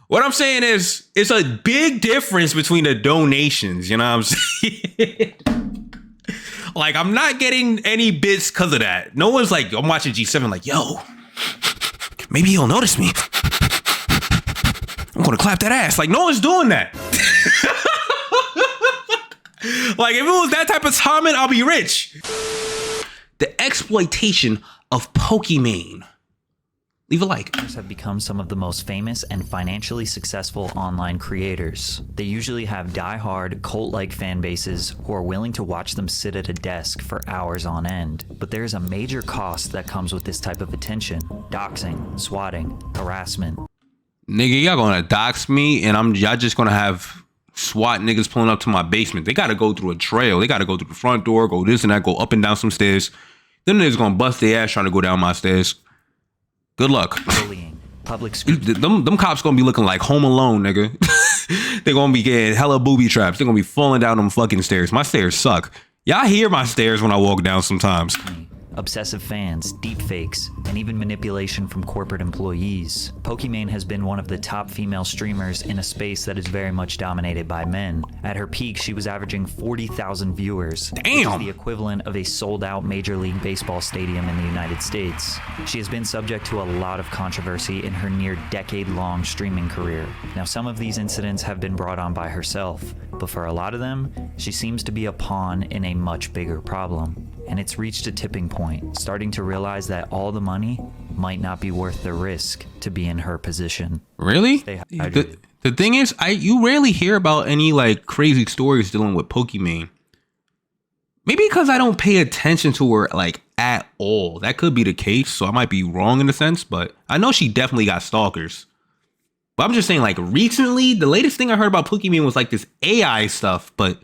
What I'm saying is, it's a big difference between the donations. You know what I'm saying? Like, I'm not getting any bits because of that. No one's like, I'm watching G7 like, yo, maybe he'll notice me. I'm going to clap that ass. Like, no one's doing that. Like, if it was that type of timing, I'll be rich. The exploitation of Pokimane. Leave a like. Have become some of the most famous and financially successful online creators. They usually have die-hard, cult-like fan bases who are willing to watch them sit at a desk for hours on end. But there is a major cost that comes with this type of attention: doxing, swatting, harassment. Nigga, y'all gonna dox me, and y'all just gonna have SWAT niggas pulling up to my basement. They gotta go through a trail. They gotta go through the front door, go this and that, go up and down some stairs. Them niggas gonna bust their ass trying to go down my stairs. Good luck. Bullying, public scrutiny. Them cops gonna be looking like Home Alone, nigga. They gonna be getting hella booby traps. They gonna be falling down them fucking stairs. My stairs suck. Y'all hear my stairs when I walk down sometimes. Obsessive fans, deepfakes, and even manipulation from corporate employees. Pokimane has been one of the top female streamers in a space that is very much dominated by men. At her peak, she was averaging 40,000 viewers. Damn! Which is the equivalent of a sold-out Major League Baseball stadium in the United States. She has been subject to a lot of controversy in her near decade-long streaming career. Now, some of these incidents have been brought on by herself, but for a lot of them, she seems to be a pawn in a much bigger problem. And it's reached a tipping point, starting to realize that all the money might not be worth the risk to be in her position. Really? The thing is, you rarely hear about any like crazy stories dealing with Pokimane. Maybe because I don't pay attention to her like at all. That could be the case, so I might be wrong in a sense, but I know she definitely got stalkers. But I'm just saying, like, recently, the latest thing I heard about Pokimane was like this AI stuff, but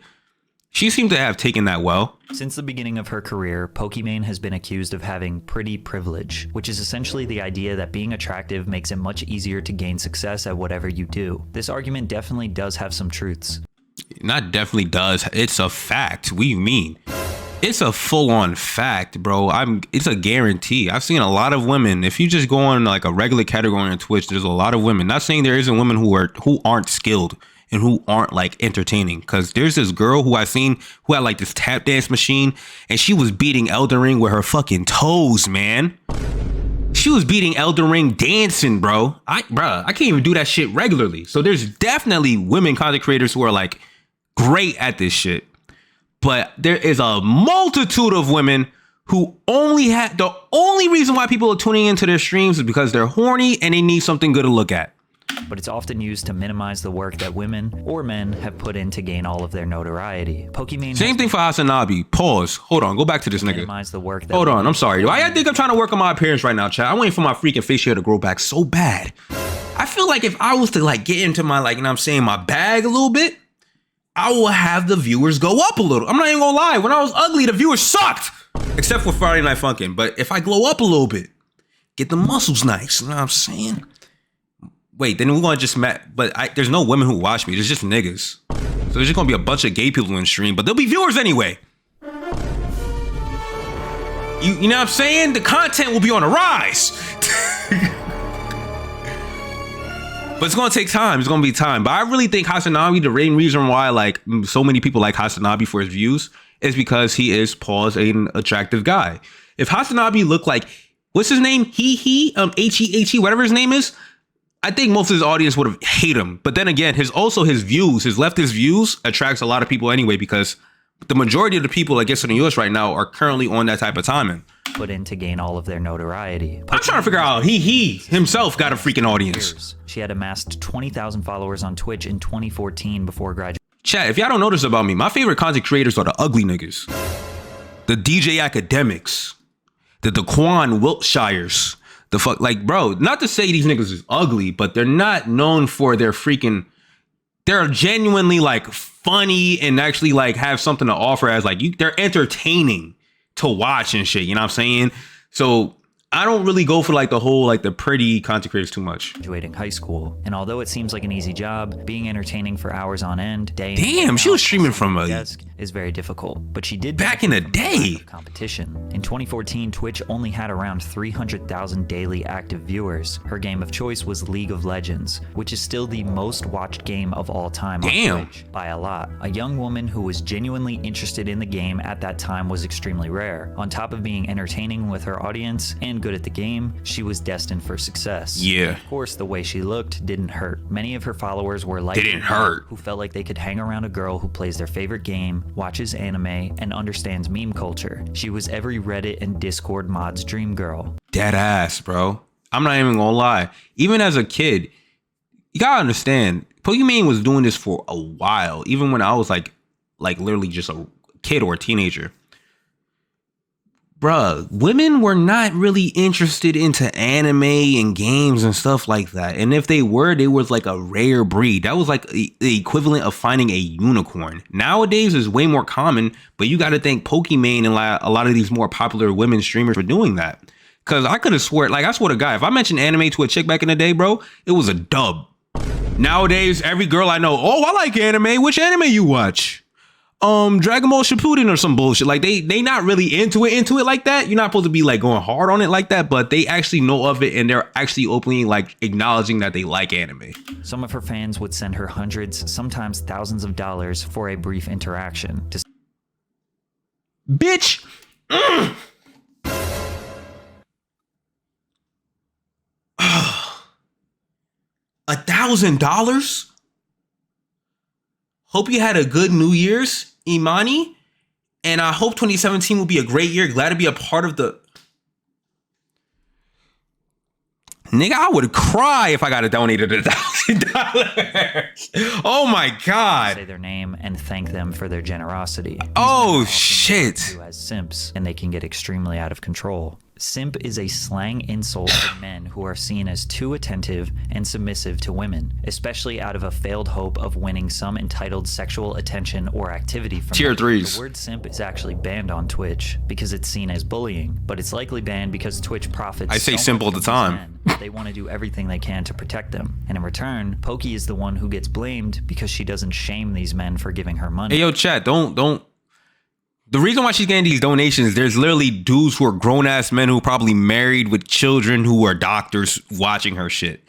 she seemed to have taken that well. Since the beginning of her career, Pokimane has been accused of having pretty privilege, which is essentially the idea that being attractive makes it much easier to gain success at whatever you do. This argument definitely does have some truths. Not definitely does. It's a fact. What do you mean? It's a full-on fact, bro. It's a guarantee. I've seen a lot of women. If you just go on like a regular category on Twitch, there's a lot of women. Not saying there isn't women who aren't skilled and who aren't like entertaining, because there's this girl who I seen who had like this tap dance machine, and she was beating Elden Ring with her fucking toes, man. She was beating Elden Ring dancing, bro. I can't even do that shit regularly. So there's definitely women content creators who are like great at this shit, but there is a multitude of women who the only reason why people are tuning into their streams is because they're horny and they need something good to look at. But it's often used to minimize the work that women or men have put in to gain all of their notoriety. Pokimane. Same thing for Hasanabi. Pause. Hold on. Go back to this nigga. Minimize the work that Hold on. I'm sorry. Why I think I'm trying to work on my appearance right now, chat? I'm waiting for my freaking facial hair to grow back so bad. I feel like if I was to like get into my like, you know what I'm saying, my bag a little bit, I will have the viewers go up a little. I'm not even gonna lie. When I was ugly, the viewers sucked. Except for Friday Night Funkin'. But if I glow up a little bit, get the muscles nice. You know what I'm saying? Wait, then we're gonna just there's no women who watch me. There's just niggas. So there's just gonna be a bunch of gay people in stream, but there'll be viewers anyway. You know what I'm saying? The content will be on the rise. But it's gonna take time. It's gonna be time. But I really think Hasanabi, the main reason why like so many people like Hasanabi for his views is because he is an attractive guy. If Hasanabi looked like, what's his name? He, whatever his name is, I think most of his audience would have hate him. But then again, his leftist views attracts a lot of people anyway, because the majority of the people, I guess, in the US right now are currently on that type of timing. Put in to gain all of their notoriety. I'm trying to figure out how he himself got a freaking audience. She had amassed 20,000 followers on Twitch in 2014 before graduating. Chat, if y'all don't know this about me, my favorite content creators are the ugly niggas. The DJ Academics. The Daquan Wiltshires. The fuck, like, bro, not to say these niggas is ugly, but they're not known for their freaking, they're genuinely like funny and actually like have something to offer as like, they're entertaining to watch and shit, you know what I'm saying? So I don't really go for like the whole, like the pretty content creators too much. Graduating high school. And although it seems like an easy job, being entertaining for hours on end, Damn, she was streaming from a desk is very difficult, but she did Back in the benefit from the lack day. of competition. In 2014, Twitch only had around 300,000 daily active viewers. Her game of choice was League of Legends, which is still the most watched game of all time Damn. on Twitch by a lot. A young woman who was genuinely interested in the game at that time was extremely rare. On top of being entertaining with her audience and good at the game, she was destined for success. Yeah. Of course, the way she looked didn't hurt. Many of her followers were like Didn't hurt. who felt like they could hang around a girl who plays their favorite game, watches anime, and understands meme culture. She was every Reddit and Discord mod's dream girl. Dead ass, bro. I'm not even gonna lie. Even as a kid, you gotta understand, Pokimane was doing this for a while. Even when I was like literally just a kid or a teenager. Bruh, women were not really interested into anime and games and stuff like that. And if they was like a rare breed. That was like the equivalent of finding a unicorn. Nowadays is way more common, but you got to thank Pokimane and a lot of these more popular women streamers for doing that. Cause I could have sworn, like I swear to God, if I mentioned anime to a chick back in the day, bro, it was a dub. Nowadays, every girl I know, oh, I like anime. Which anime you watch? Dragon Ball Shippuden or some bullshit. Like they not really into it like that. You're not supposed to be like going hard on it like that, but they actually know of it and they're actually openly like acknowledging that they like anime. Some of her fans would send her hundreds, sometimes thousands of dollars for a brief interaction. Bitch. $1,000? Hope you had a good New Year's, Imani. And I hope 2017 will be a great year. Glad to be a part of the... Nigga, I would cry if I got donated $1,000. Oh my God. Say their name and thank them for their generosity. Oh shit. Who as simps, and they can get extremely out of control. Simp is a slang insult for men who are seen as too attentive and submissive to women, especially out of a failed hope of winning some entitled sexual attention or activity from Tier them. 3s. The word simp is actually banned on Twitch because it's seen as bullying, but it's likely banned because Twitch profits I say so simple much at the from these time. men that they want to do everything they can to protect them. And in return, Pokey is the one who gets blamed because she doesn't shame these men for giving her money. Hey, yo, chat, don't. The reason why she's getting these donations, there's literally dudes who are grown-ass men who are probably married with children who are doctors watching her shit.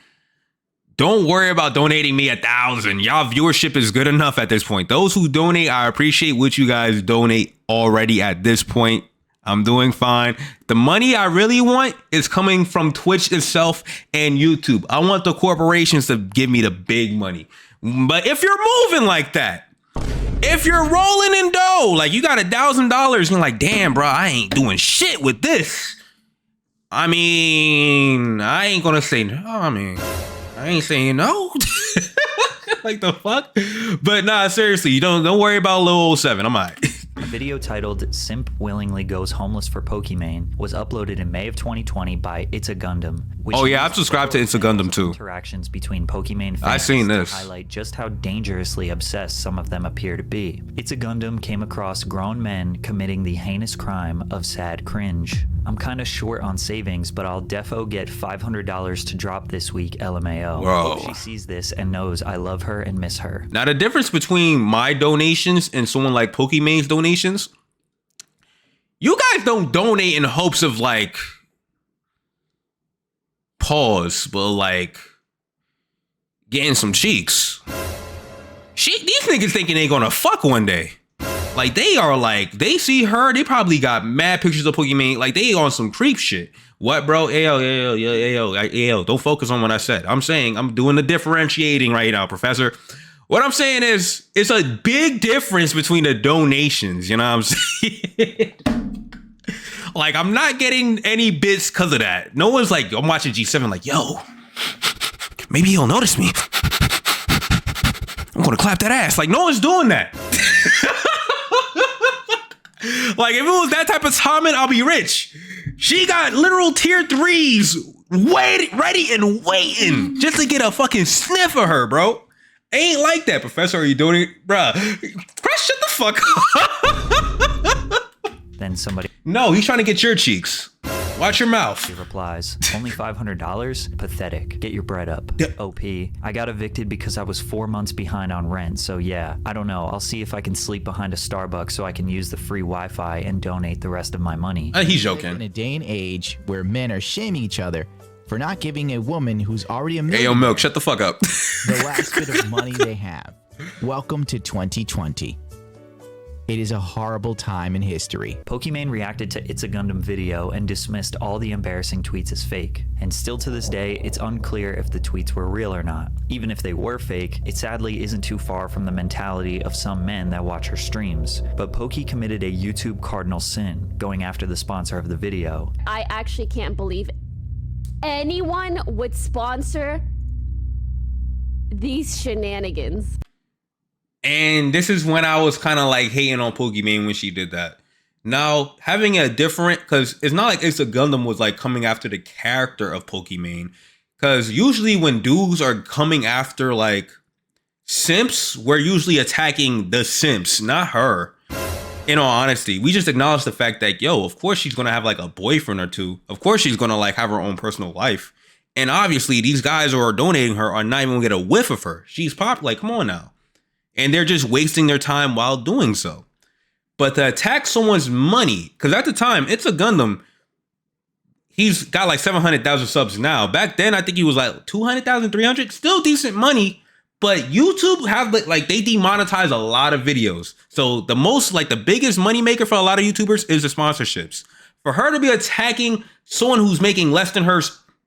Don't worry about donating me 1,000. Y'all viewership is good enough at this point. Those who donate, I appreciate what you guys donate already at this point. I'm doing fine. The money I really want is coming from Twitch itself and YouTube. I want the corporations to give me the big money. But if you're moving like that, if you're rolling in dough, like you got $1,000, you're like, damn, bro, I ain't doing shit with this. I mean, I ain't gonna say no. I ain't saying no. Like the fuck? But nah, seriously, you don't worry about Lil 07. I'm alright. A video titled Simp Willingly Goes Homeless for Pokimane was uploaded in May of 2020 by It's a Gundam. Oh yeah, I've subscribed to It's a Gundam too. Interactions between Pokimane fans I seen this. to highlight just how dangerously obsessed some of them appear to be. It's a Gundam came across grown men committing the heinous crime of sad cringe. I'm kinda short on savings, but I'll defo get $500 to drop this week, LMAO. Whoa. Hope she sees this and knows I love her and miss her. Now the difference between my donations and someone like Pokimane's donations, you guys don't donate in hopes of like pause, but like getting some cheeks. These niggas thinking they gonna fuck one day. Like they are like, they see her, they probably got mad pictures of Pokimane, like they on some creep shit. What, bro? Ayo, don't focus on what I said. I'm saying, I'm doing the differentiating right now, Professor. What I'm saying is, it's a big difference between the donations, you know what I'm saying? Like, I'm not getting any bits because of that. No one's like, I'm watching G7 like, yo, maybe he'll notice me. I'm gonna clap that ass. Like, no one's doing that. Like, if it was that type of timing, I'll be rich. She got literal tier 3s ready and waiting just to get a fucking sniff of her, bro. Ain't like that, Professor. Are you doing it? Bruh, shut the fuck up. Then somebody No, he's trying to get your cheeks. Watch your mouth. She replies, only $500? Pathetic. Get your bread up. Yeah. OP. I got evicted because I was 4 months behind on rent, so yeah, I don't know. I'll see if I can sleep behind a Starbucks so I can use the free Wi-Fi and donate the rest of my money. He's In joking. a day and age where men are shaming each other for not giving a woman who's already a Hey, yo, millionaire Milk, shut the fuck up. the last bit of money they have. Welcome to 2020. It is a horrible time in history. Pokimane reacted to It's a Gundam video and dismissed all the embarrassing tweets as fake. And still to this day, it's unclear if the tweets were real or not. Even if they were fake, it sadly isn't too far from the mentality of some men that watch her streams. But Poki committed a YouTube cardinal sin, going after the sponsor of the video. I actually can't believe anyone would sponsor these shenanigans. And this is when I was kind of like hating on Pokimane when she did that. Now, having a different, because it's not like It's a Gundam was like coming after the character of Pokimane. Because usually when dudes are coming after like simps, we're usually attacking the simps, not her. In all honesty, we just acknowledge the fact that, yo, of course she's going to have like a boyfriend or two. Of course she's going to like have her own personal life. And obviously these guys who are donating her are not even going to get a whiff of her. She's popular. Like, come on now. And they're just wasting their time while doing so. But to attack someone's money, because at the time, It's a Gundam, he's got like 700,000 subs now. Back then, I think he was like 200,000, 300, still decent money. But YouTube have like they demonetize a lot of videos. So the most, like the biggest money maker for a lot of YouTubers is the sponsorships. For her to be attacking someone who's making less than her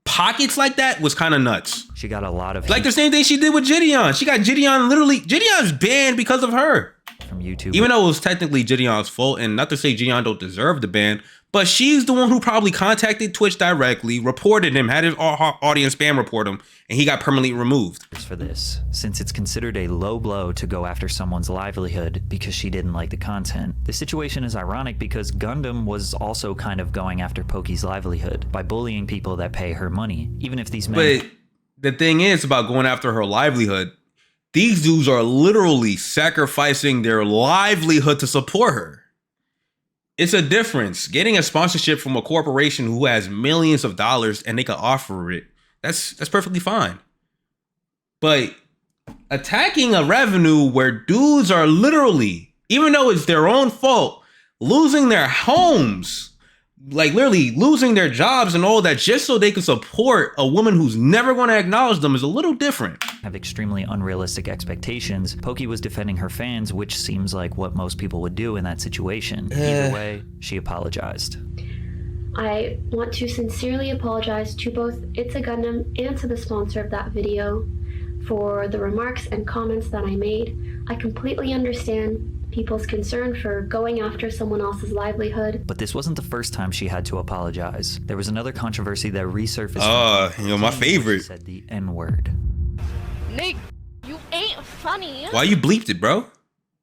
pockets like that was kind of nuts. She got a lot of Like the same thing she did with Gideon. She got Gideon Gideon's banned because of her. from YouTube. Even though it was technically Gideon's fault, and not to say Gideon don't deserve the ban, but she's the one who probably contacted Twitch directly, reported him, had his audience spam report him, and he got permanently removed. for this, since it's considered a low blow to go after someone's livelihood because she didn't like the content. The situation is ironic because Gundam was also kind of going after Poki's livelihood by bullying people that pay her money, even if these men... But the thing is about going after her livelihood, these dudes are literally sacrificing their livelihood to support her. It's a difference. Getting a sponsorship from a corporation who has millions of dollars and they can offer it, that's perfectly fine. But attacking a revenue where dudes are literally, even though it's their own fault, losing their homes, like literally losing their jobs and all that just so they can support a woman who's never going to acknowledge them is a little different. have extremely unrealistic expectations. Poki was defending her fans, which seems like what most people would do in that situation. Either way, she apologized. I want to sincerely apologize to both It's a Gundam and to the sponsor of that video for the remarks and comments that I made. I completely understand people's concern for going after someone else's livelihood. But this wasn't the first time she had to apologize. There was another controversy that resurfaced. My favorite. Said the N-word. Nick, you ain't funny. Why you bleeped it, bro?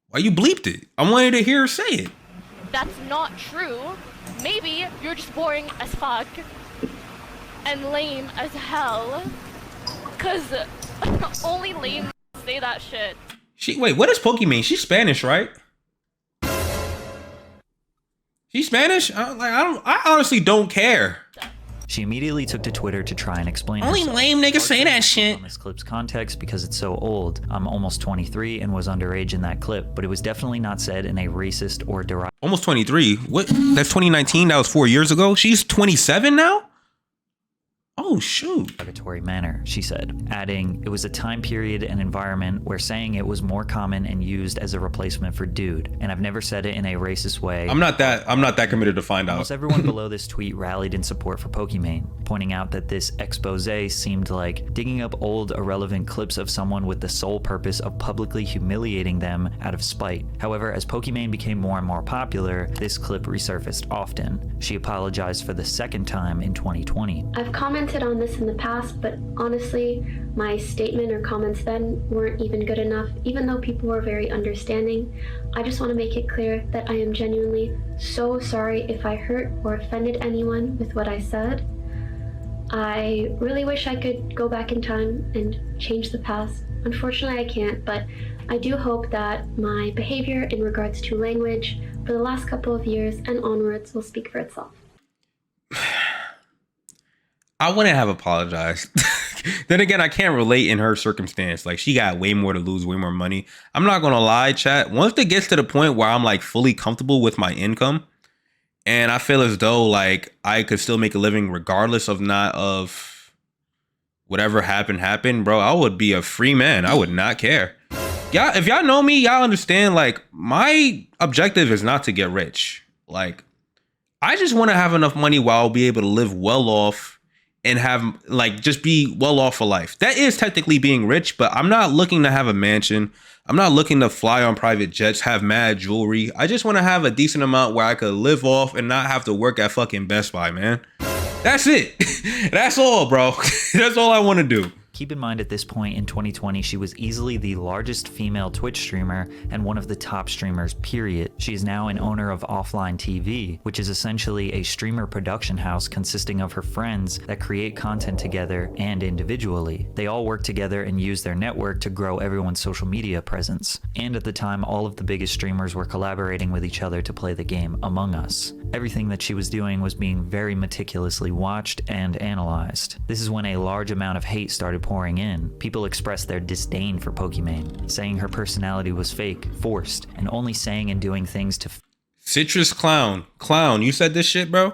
Why you bleeped it? I wanted to hear her say it. That's not true. Maybe you're just boring as fuck and lame as hell. Cause only lame say that shit. Wait, what is Pokimane? She's Spanish, right? She's Spanish? I honestly don't care. She immediately took to Twitter to try and explain Only herself. lame niggas say that shit. On this clip's context because it's so old. I'm almost 23 and was underage in that clip, but it was definitely not said in a racist or derogatory Almost 23. What? That's 2019. That was 4 years ago. She's 27 now? Oh, shoot. manner, she said, adding, it was a time period and environment where saying it was more common and used as a replacement for dude, and I've never said it in a racist way. I'm not that committed to find out. Almost everyone below this tweet rallied in support for Pokimane, pointing out that this expose seemed like digging up old irrelevant clips of someone with the sole purpose of publicly humiliating them out of spite. However, as Pokimane became more and more popular, this clip resurfaced often. She apologized for the second time in 2020. I've commented on this in the past, but honestly, my statement or comments then weren't even good enough, even though people were very understanding. I just want to make it clear that I am genuinely so sorry if I hurt or offended anyone with what I said. I really wish I could go back in time and change the past. Unfortunately, I can't, but I do hope that my behavior in regards to language for the last couple of years and onwards will speak for itself. I wouldn't have apologized. Then again, I can't relate in her circumstance. Like, she got way more to lose, way more money. I'm not gonna lie, chat. Once it gets to the point where I'm like fully comfortable with my income, and I feel as though like I could still make a living regardless of not of whatever happened, bro, I would be a free man. I would not care. Y'all, if y'all know me, y'all understand, like, my objective is not to get rich. Like, I just want to have enough money where I'll be able to live well off and have, like, just be well off for life. That is technically being rich, but I'm not looking to have a mansion. I'm not looking to fly on private jets, have mad jewelry. I just want to have a decent amount where I could live off and not have to work at fucking Best Buy, man. That's it. That's all, bro. That's all I want to do. Keep in mind, at this point in 2020, she was easily the largest female Twitch streamer and one of the top streamers, period. She is now an owner of Offline TV, which is essentially a streamer production house consisting of her friends that create content together and individually. They all work together and use their network to grow everyone's social media presence. And at the time, all of the biggest streamers were collaborating with each other to play the game Among Us. Everything that she was doing was being very meticulously watched and analyzed. This is when a large amount of hate started pouring in. People expressed their disdain for Pokimane, saying her personality was fake, forced, and only saying and doing things to Citrus Clown. Clown, you said this shit, bro?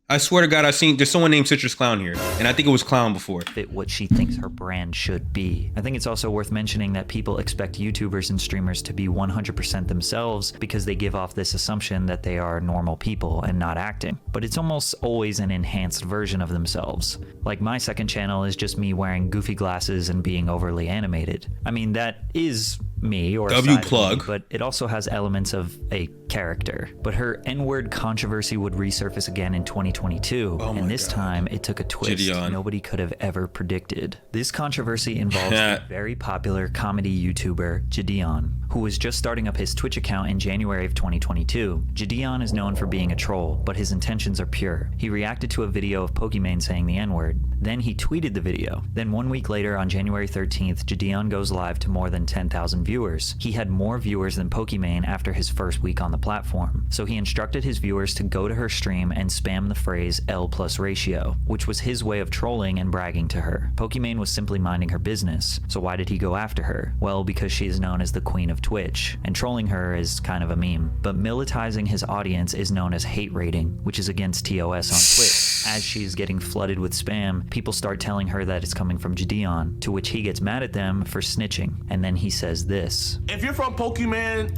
I swear to God, there's someone named Citrus Clown here, and I think it was Clown before. fit what she thinks her brand should be. I think it's also worth mentioning that people expect YouTubers and streamers to be 100% themselves because they give off this assumption that they are normal people and not acting. But it's almost always an enhanced version of themselves. Like, my second channel is just me wearing goofy glasses and being overly animated. I mean, that is me, or W side of me, plug. but it also has elements of a character. But her N-word controversy would resurface again in 2022, and this time it took a twist Gideon. nobody could have ever predicted. This controversy involves a very popular comedy YouTuber, Gideon, who was just starting up his Twitch account in January of 2022. Gideon is known for being a troll, but his intentions are pure. He reacted to a video of Pokimane saying the N-word. Then he tweeted the video. Then 1 week later, on January 13th, Gideon goes live to more than 10,000 viewers. He had more viewers than Pokimane after his first week on the platform. So he instructed his viewers to go to her stream and spam the phrase L plus ratio, which was his way of trolling and bragging to her. Pokimane was simply minding her business. So why did he go after her? Well, because she is known as the queen of Twitch, and trolling her is kind of a meme. But militarizing his audience is known as hate raiding, which is against TOS on Twitch. As she's getting flooded with spam, people start telling her that it's coming from Gideon, to which he gets mad at them for snitching. And then he says this. If you're from Pokimane,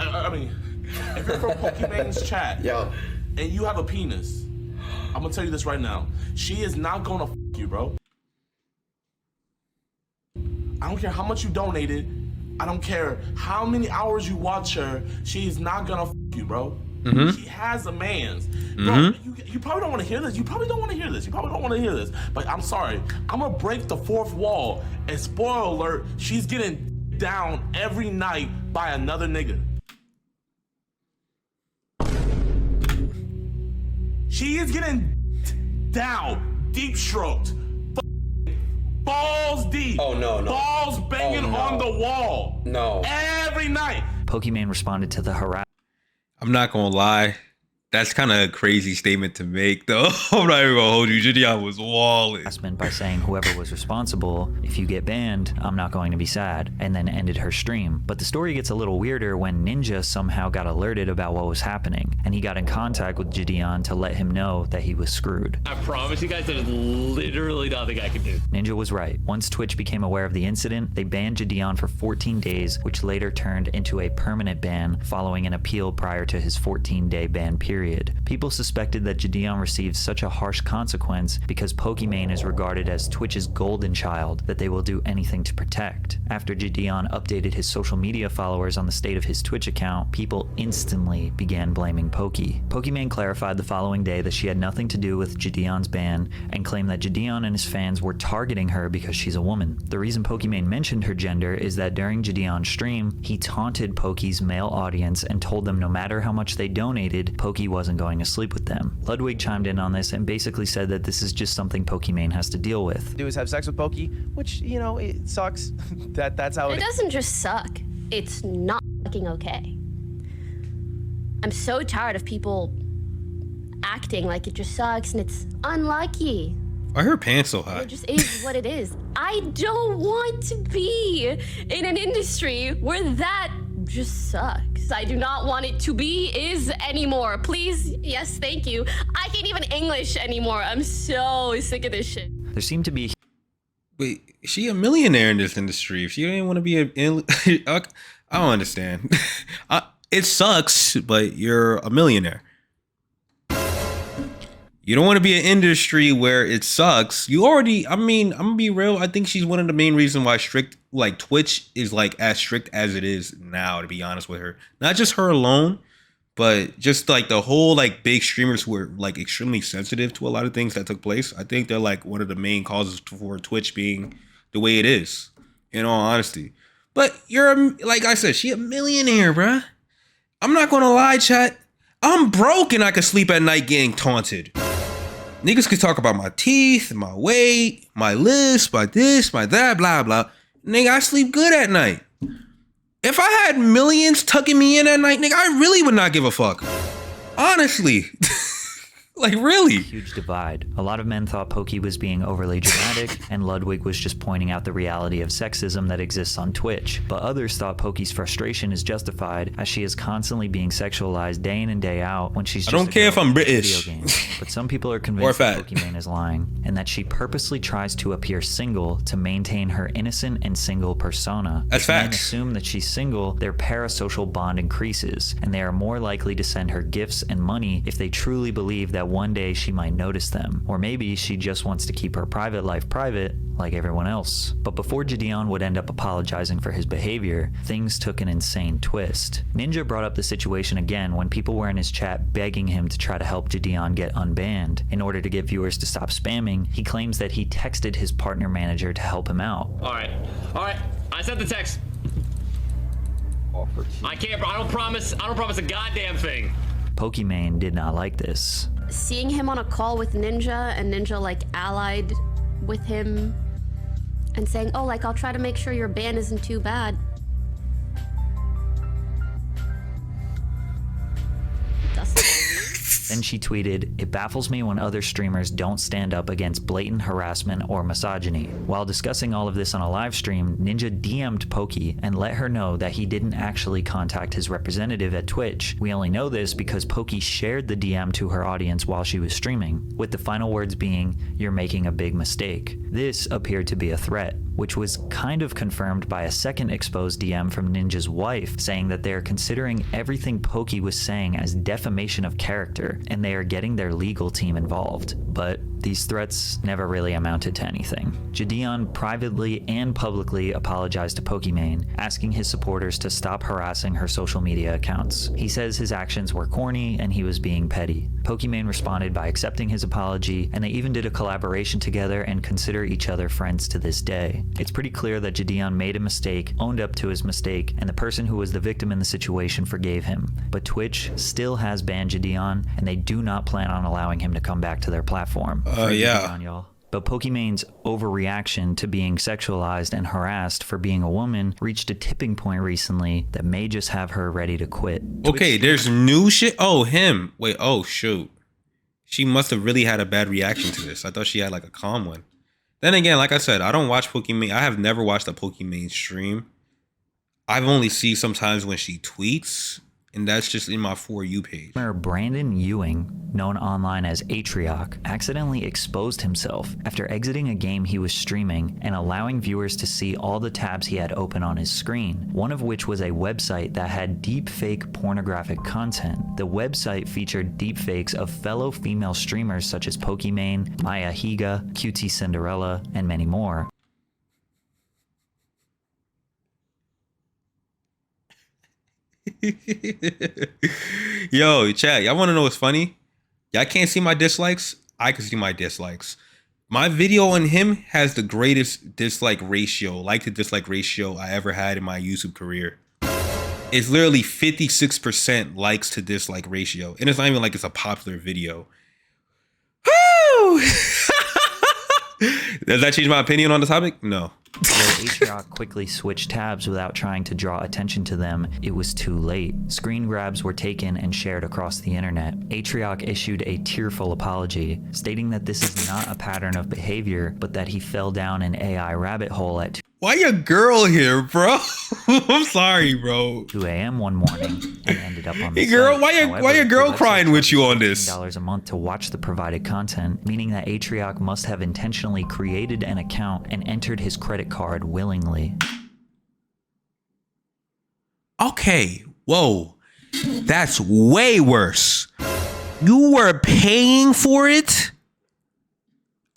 if you're from Pokimane's chat, and you have a penis, I'm gonna tell you this right now. She is not gonna f you, bro. I don't care how much you donated. I don't care how many hours you watch her. She is not gonna f you, bro. She has a man's. Bro, you probably don't want to hear this. You probably don't want to hear this. But I'm sorry. I'm gonna break the fourth wall. And spoiler alert, she's getting down every night by another nigga. She is getting down, deep stroked, balls deep. Oh no. Balls banging on the wall. No. Every night. Pokimane responded to the harassment I'm not gonna lie. That's kind of a crazy statement to make, though. I'm not even gonna hold you. Gideon was walling. by saying whoever was responsible, if you get banned, I'm not going to be sad, and then ended her stream. But the story gets a little weirder when Ninja somehow got alerted about what was happening, and he got in contact with Gideon to let him know that he was screwed. I promise you guys there's literally nothing I can do. Ninja was right. Once Twitch became aware of the incident, they banned Gideon for 14 days, which later turned into a permanent ban following an appeal prior to his 14-day ban period. People suspected that Gideon received such a harsh consequence because Pokimane is regarded as Twitch's golden child that they will do anything to protect. After Gideon updated his social media followers on the state of his Twitch account, people instantly began blaming Poki. Pokimane clarified the following day that she had nothing to do with Gideon's ban and claimed that Gideon and his fans were targeting her because she's a woman. The reason Pokimane mentioned her gender is that during Gideon's stream, he taunted Poki's male audience and told them no matter how much they donated, Poki wasn't going to sleep with them. Ludwig chimed in on this and basically said that this is just something Pokimane has to deal with. Do is have sex with Poki, which, you know, it sucks. That's how it doesn't just suck. It's not fucking okay. I'm so tired of people acting like it just sucks and it's unlucky. Why her pants so It high? just is what it is. I don't want to be in an industry where that just sucks. I do not want it to be is anymore. Please, yes, thank you. I can't even English anymore. I'm so sick of this shit. There seemed to be Wait, is she a millionaire in this industry? If she didn't want to be I don't understand. It sucks, but you're a millionaire. You don't want to be an industry where it sucks. You already, I mean, I'm gonna be real. I think she's one of the main reasons why Twitch is like as strict as it is now, to be honest with her. Not just her alone, but just like the whole like big streamers who are like extremely sensitive to a lot of things that took place. I think they're like one of the main causes for Twitch being the way it is, in all honesty. But like I said, she a millionaire, bruh. I'm not gonna lie, chat. I'm broke and I can sleep at night getting taunted. Niggas could talk about my teeth, my weight, my lisp, my this, my that, blah, blah. Nigga, I sleep good at night. If I had millions tucking me in at night, nigga, I really would not give a fuck. Honestly. Like, really? huge divide. A lot of men thought Pokey was being overly dramatic, and Ludwig was just pointing out the reality of sexism that exists on Twitch. But others thought Pokey's frustration is justified, as she is constantly being sexualized day in and day out when she's just I don't care if I'm British. video games. But some people are convinced that Pokimane is lying, and that she purposely tries to appear single to maintain her innocent and single persona. That's If men facts. assume that she's single, their parasocial bond increases, and they are more likely to send her gifts and money if they truly believe that one day she might notice them. Or maybe she just wants to keep her private life private, like everyone else. But before Gideon would end up apologizing for his behavior, things took an insane twist. Ninja brought up the situation again when people were in his chat begging him to try to help Gideon get unbanned. In order to get viewers to stop spamming, he claims that he texted his partner manager to help him out. All right, I sent the text. I don't promise a goddamn thing. Pokimane did not like this. Seeing him on a call with Ninja and Ninja like allied with him and saying, oh, like, I'll try to make sure your ban isn't too bad. Then she tweeted, "It baffles me when other streamers don't stand up against blatant harassment or misogyny." While discussing all of this on a live stream, Ninja DM'd Pokey and let her know that he didn't actually contact his representative at Twitch. We only know this because Pokey shared the DM to her audience while she was streaming, with the final words being, "You're making a big mistake." This appeared to be a threat, which was kind of confirmed by a second exposed DM from Ninja's wife, saying that they're considering everything Pokey was saying as defamation of character, and they are getting their legal team involved. But these threats never really amounted to anything. Gideon privately and publicly apologized to Pokimane, asking his supporters to stop harassing her social media accounts. He says his actions were corny and he was being petty. Pokimane responded by accepting his apology, and they even did a collaboration together and consider each other friends to this day. It's pretty clear that Gideon made a mistake, owned up to his mistake, and the person who was the victim in the situation forgave him. But Twitch still has banned Gideon, and they do not plan on allowing him to come back to their platform. Yeah. Y'all. But Pokimane's overreaction to being sexualized and harassed for being a woman reached a tipping point recently that may just have her ready to quit. Okay, there's new shit. Oh, him. Wait, oh, shoot. She must have really had a bad reaction to this. I thought she had like a calm one. Then again, like I said, I don't watch Pokimane. I have never watched a Pokimane stream. I've only seen sometimes when she tweets, and that's just in my For You page. Brandon Ewing, known online as Atrioc, accidentally exposed himself after exiting a game he was streaming and allowing viewers to see all the tabs he had open on his screen, one of which was a website that had deepfake pornographic content. The website featured deepfakes of fellow female streamers such as Pokimane, Maya Higa, QT Cinderella, and many more. Yo, chat, y'all want to know what's funny? Y'all can't see my dislikes. I can see my dislikes. My video on him has the greatest dislike ratio, like to dislike ratio I ever had in my YouTube career. It's literally 56% likes to dislike ratio. And it's not even like it's a popular video. Woo! Does that change my opinion on the topic? No. Though Atrioc quickly switched tabs without trying to draw attention to them, it was too late. Screen grabs were taken and shared across the internet. Atrioc issued a tearful apology, stating that this is not a pattern of behavior, but that he fell down an AI rabbit hole at Why your girl here, bro? I'm sorry, bro. 2 a.m. one morning and ended up on the Hey, girl, site. why your girl the website crying with you on this? $15 a month to watch the provided content, meaning that Atrioc must have intentionally created an account and entered his credit card willingly. Okay, whoa. That's way worse. You were paying for it?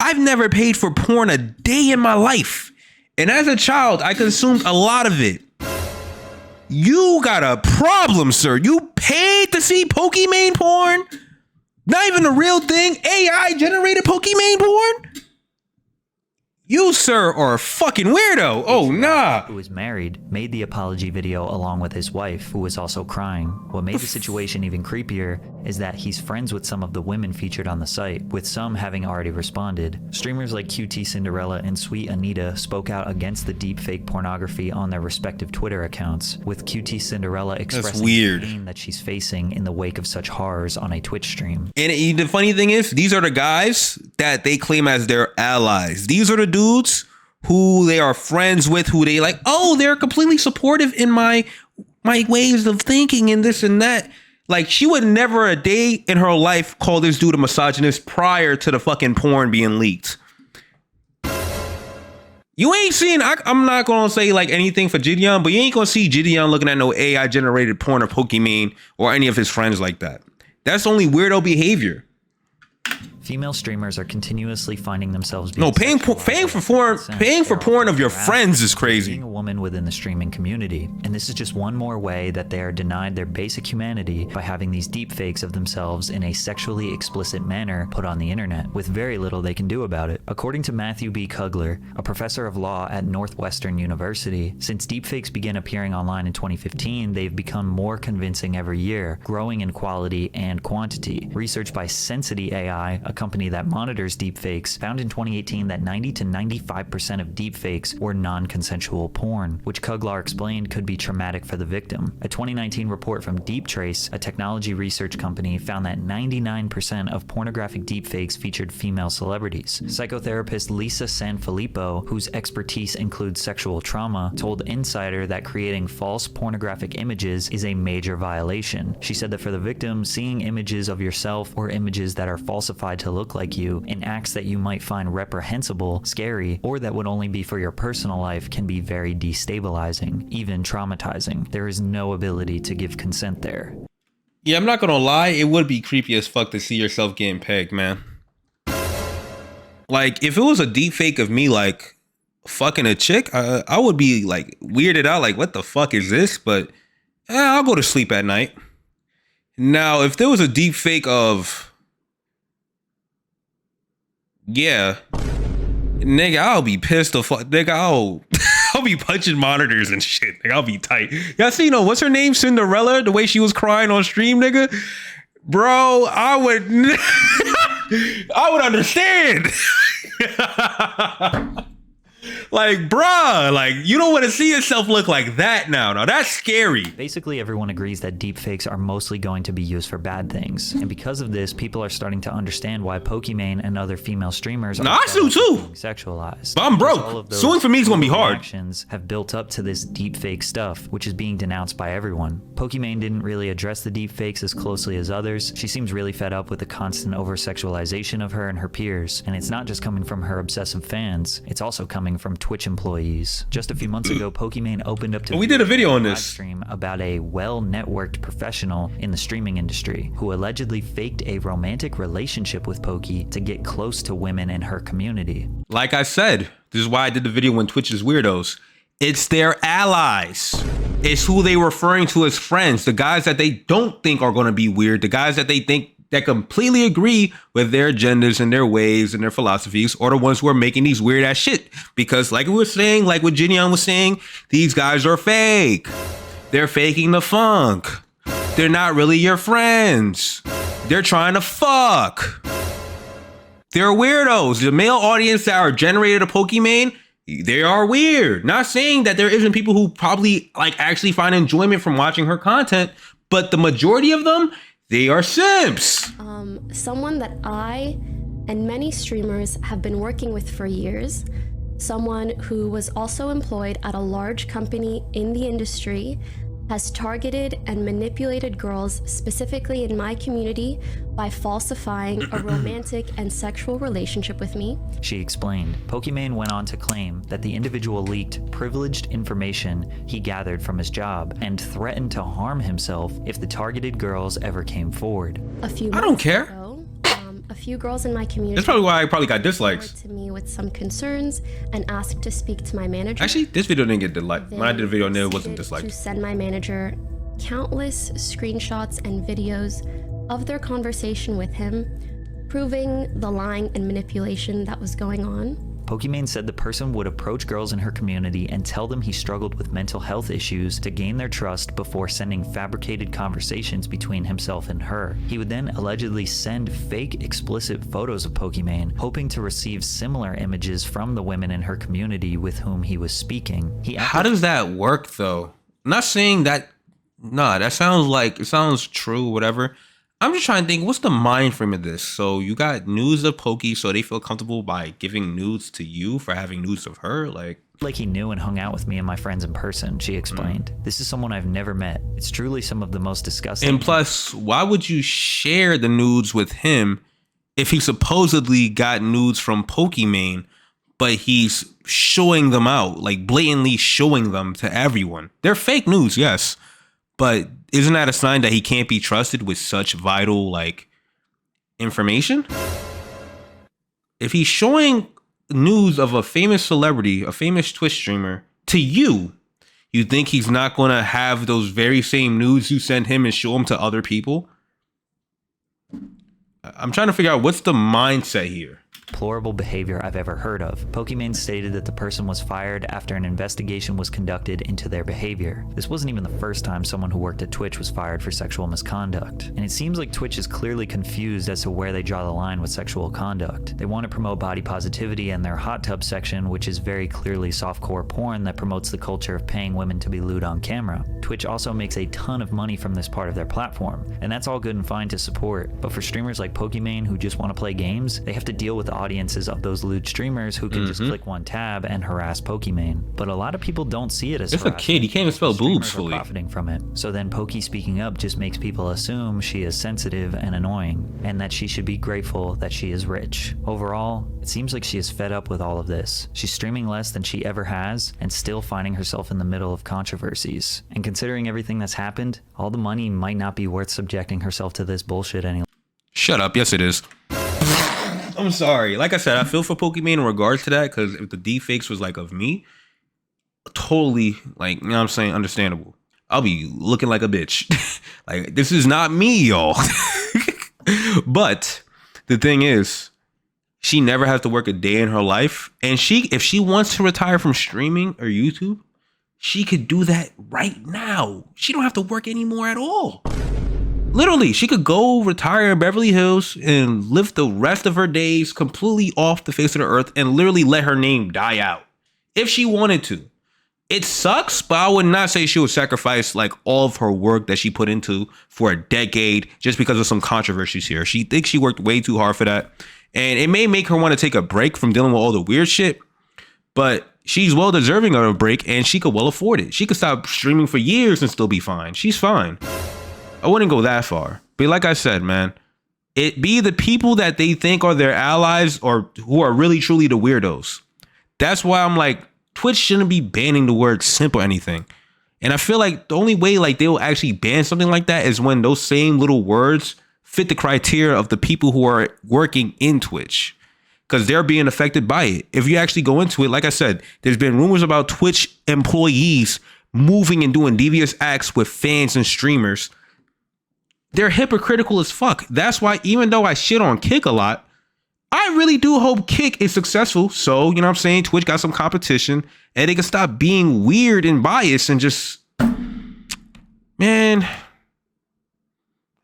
I've never paid for porn a day in my life. And as a child, I consumed a lot of it. You got a problem, sir. You paid to see Pokimane porn? Not even a real thing? AI generated Pokimane porn? You, sir, are a fucking weirdo. Oh, nah. Who was married, made the apology video along with his wife, who was also crying. What made the situation even creepier is that he's friends with some of the women featured on the site, with some having already responded. Streamers like QT Cinderella and Sweet Anita spoke out against the deepfake pornography on their respective Twitter accounts, with QT Cinderella expressing the pain that she's facing in the wake of such horrors on a Twitch stream. And the funny thing is, these are the guys that they claim as their allies. These are the dudes who they are friends with, who they like, oh, they're completely supportive in my ways of thinking and this and that. Like, she would never a day in her life call this dude a misogynist prior to the fucking porn being leaked. You ain't seen, I'm not going to say like anything for Gideon, but you ain't going to see Gideon looking at no AI generated porn or Pokimane or any of his friends like that. That's only weirdo behavior. Female streamers are continuously finding themselves being paying for porn of your friends is crazy. Being a woman within the streaming community, and this is just one more way that they are denied their basic humanity by having these deep fakes of themselves in a sexually explicit manner put on the internet, with very little they can do about it. According to Matthew B. Kugler, a professor of law at Northwestern University, since deepfakes began appearing online in 2015, they've become more convincing every year, growing in quality and quantity. Research by Sensity AI, a company that monitors deepfakes, found in 2018 that 90 to 95% of deepfakes were non-consensual porn, which Kuglar explained could be traumatic for the victim. A 2019 report from DeepTrace, a technology research company, found that 99% of pornographic deepfakes featured female celebrities. Psychotherapist Lisa Sanfilippo, whose expertise includes sexual trauma, told Insider that creating false pornographic images is a major violation. She said that for the victim, seeing images of yourself or images that are falsified to look like you in acts that you might find reprehensible, scary, or that would only be for your personal life can be very destabilizing, even traumatizing. There is no ability to give consent there. Yeah, I'm not gonna lie, it would be creepy as fuck to see yourself getting pegged, man. Like, if it was a deep fake of me, like, fucking a chick, I would be, like, weirded out, like, what the fuck is this? But, I'll go to sleep at night. Now, if there was a deep fake of... Yeah, nigga, I'll be pissed the fuck. Nigga, I'll be punching monitors and shit. Nigga, I'll be tight. Y'all see, what's her name? Cinderella, the way she was crying on stream, nigga. Bro, I would understand. Like, bruh, like, you don't want to see yourself look like that now. Now, that's scary. Basically, everyone agrees that deepfakes are mostly going to be used for bad things. And because of this, people are starting to understand why Pokimane and other female streamers are sexualized. But I'm broke. Suing for me is going to be hard. Actions have built up to this deepfake stuff, which is being denounced by everyone. Pokimane didn't really address the deepfakes as closely as others. She seems really fed up with the constant over-sexualization of her and her peers. And it's not just coming from her obsessive fans. It's also coming from Twitch employees. Just a few months ago, Pokimane opened up to we did a video on this stream about a well-networked professional in the streaming industry who allegedly faked a romantic relationship with Poki to get close to women in her community. Like I said, this is why I did the video when Twitch is weirdos. It's their allies. It's who they referring to as friends. The guys that they don't think are going to be weird. The guys that they think that completely agree with their agendas and their ways and their philosophies, or the ones who are making these weird ass shit. Because like we were saying, like what Gideon was saying, these guys are fake. They're faking the funk. They're not really your friends. They're trying to fuck. They're weirdos. The male audience that are generated a Pokimane, they are weird. Not saying that there isn't people who probably like actually find enjoyment from watching her content, but the majority of them, they are simps. Someone that I and many streamers have been working with for years, someone who was also employed at a large company in the industry, has targeted and manipulated girls, specifically in my community, by falsifying a romantic and sexual relationship with me. She explained. Pokimane went on to claim that the individual leaked privileged information he gathered from his job and threatened to harm himself if the targeted girls ever came forward. I don't care. Ago, a few girls in my community That's probably why I probably got dislikes. to me with some concerns and asked to speak to my manager. Actually, this video didn't get disliked. When I did a video, no, it wasn't To disliked. send my manager countless screenshots and videos of their conversation with him, proving the lying and manipulation that was going on. Pokimane said the person would approach girls in her community and tell them he struggled with mental health issues to gain their trust before sending fabricated conversations between himself and her. He would then allegedly send fake explicit photos of Pokimane, hoping to receive similar images from the women in her community with whom he was speaking. How does that work though? I'm not saying that. Nah, that sounds like it sounds true, whatever. I'm just trying to think, what's the mind frame of this? So you got nudes of Pokey, so they feel comfortable by giving nudes to you for having nudes of her? Like he knew and hung out with me and my friends in person, she explained. This is someone I've never met. It's truly some of the most disgusting. And plus, why would you share the nudes with him if he supposedly got nudes from Pokimane, but he's showing them out, like blatantly showing them to everyone? They're fake nudes, yes. But isn't that a sign that he can't be trusted with such vital, like, information? If he's showing news of a famous celebrity, a famous Twitch streamer, to you, you think he's not going to have those very same news you send him and show them to other people? I'm trying to figure out what's the mindset here. Deplorable behavior I've ever heard of. Pokimane stated that the person was fired after an investigation was conducted into their behavior. This wasn't even the first time someone who worked at Twitch was fired for sexual misconduct. And it seems like Twitch is clearly confused as to where they draw the line with sexual conduct. They want to promote body positivity in their hot tub section, which is very clearly softcore porn that promotes the culture of paying women to be lewd on camera. Twitch also makes a ton of money from this part of their platform, and that's all good and fine to support. But for streamers like Pokimane who just want to play games, they have to deal with the audiences of those lewd streamers who can just click one tab and harass Pokimane. But a lot of people don't see it as it's a kid. He can't even spell boobs fully. Profiting from it. So then Poki speaking up just makes people assume she is sensitive and annoying, and that she should be grateful that she is rich. Overall, it seems like she is fed up with all of this. She's streaming less than she ever has and still finding herself in the middle of controversies. And considering everything that's happened, all the money might not be worth subjecting herself to this bullshit any longer. Shut up. Yes, it is. I'm sorry. Like I said, I feel for Pokimane in regards to that, because if the deepfakes was like of me, totally, like, you know what I'm saying, understandable. I'll be looking like a bitch. Like, this is not me, y'all. But the thing is, she never has to work a day in her life. And if she wants to retire from streaming or YouTube, she could do that right now. She don't have to work anymore at all. Literally, she could go retire in Beverly Hills and live the rest of her days completely off the face of the earth and literally let her name die out if she wanted to. It sucks, but I would not say she would sacrifice like all of her work that she put into for a decade just because of some controversies here. She thinks she worked way too hard for that. And it may make her want to take a break from dealing with all the weird shit, but she's well deserving of a break and she could well afford it. She could stop streaming for years and still be fine. She's fine. I wouldn't go that far. But like I said, man, it be the people that they think are their allies or who are really truly the weirdos. That's why I'm like, Twitch shouldn't be banning the word simp or anything. And I feel like the only way like they'll actually ban something like that is when those same little words fit the criteria of the people who are working in Twitch, because they're being affected by it. If you actually go into it, like I said, there's been rumors about Twitch employees moving and doing devious acts with fans and streamers. They're hypocritical as fuck. That's why even though I shit on Kick a lot, I really do hope Kick is successful. So, you know what I'm saying? Twitch got some competition and they can stop being weird and biased and just, man,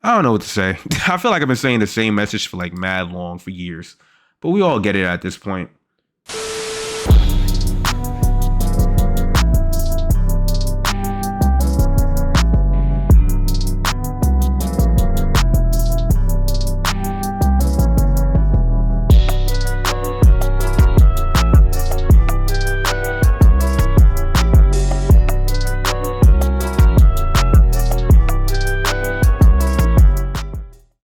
I don't know what to say. I feel like I've been saying the same message for like mad long for years. But we all get it at this point.